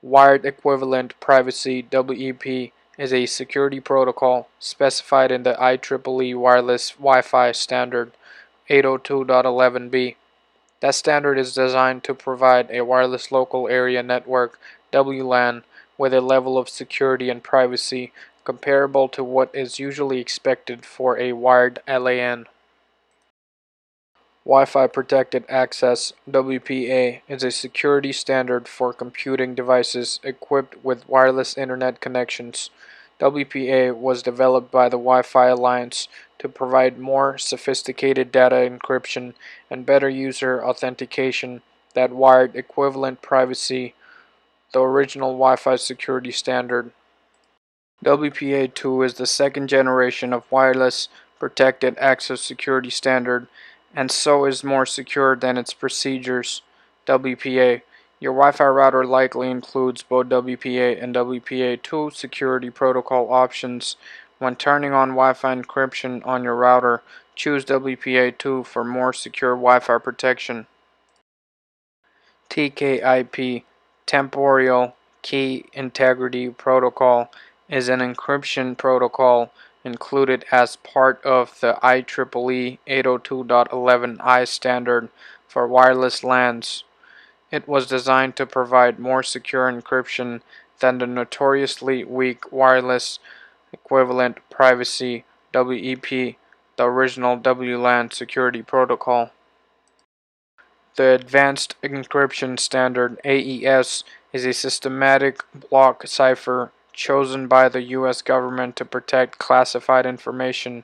Wired Equivalent Privacy (WEP) is a security protocol specified in the IEEE Wireless Wi-Fi Standard 802.11b. That standard is designed to provide a wireless local area network (WLAN) with a level of security and privacy comparable to what is usually expected for a wired LAN. Wi-Fi Protected Access (WPA) is a security standard for computing devices equipped with wireless internet connections. WPA was developed by the Wi-Fi Alliance to provide more sophisticated data encryption and better user authentication than wired equivalent privacy, the original Wi-Fi security standard. WPA2 is the second generation of wireless protected access security standard, and so is more secure than its predecessors, WPA. Your Wi-Fi router likely includes both WPA and WPA2 security protocol options. When turning on Wi-Fi encryption on your router, choose WPA2 for more secure Wi-Fi protection. TKIP, Temporal Key Integrity Protocol, is an encryption protocol included as part of the IEEE 802.11i standard for wireless LANs. It was designed to provide more secure encryption than the notoriously weak wireless equivalent privacy (WEP), the original WLAN security protocol. The Advanced Encryption Standard (AES) is a systematic block cipher chosen by the U.S. government to protect classified information.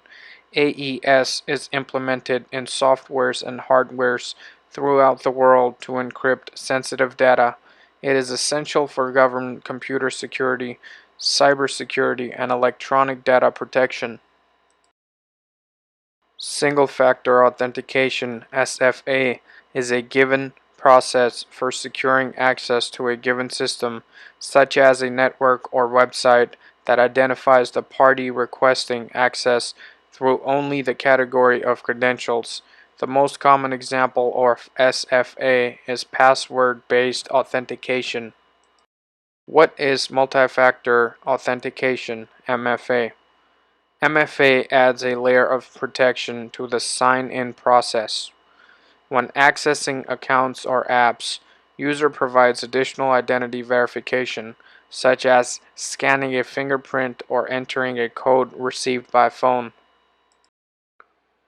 AES is implemented in softwares and hardwares throughout the world to encrypt sensitive data. It is essential for government computer security, cybersecurity, and electronic data protection. Single-factor authentication (SFA) is a given process for securing access to a given system, such as a network or website, that identifies the party requesting access through only the category of credentials. The most common example of SFA is password-based authentication. What is multi-factor authentication (MFA)? MFA adds a layer of protection to the sign-in process. When accessing accounts or apps, user provides additional identity verification, such as scanning a fingerprint or entering a code received by phone.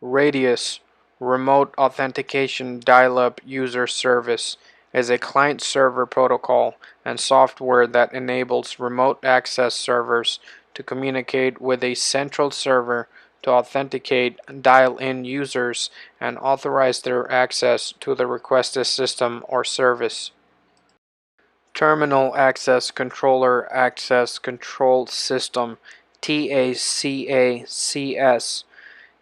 Radius, Remote Authentication Dial-Up User Service, is a client-server protocol and software that enables remote access servers to communicate with a central server to authenticate dial-in users and authorize their access to the requested system or service. Terminal Access Controller Access Control System (TACACS)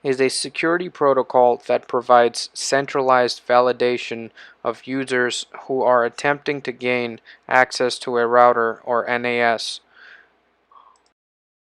is a security protocol that provides centralized validation of users who are attempting to gain access to a router or NAS.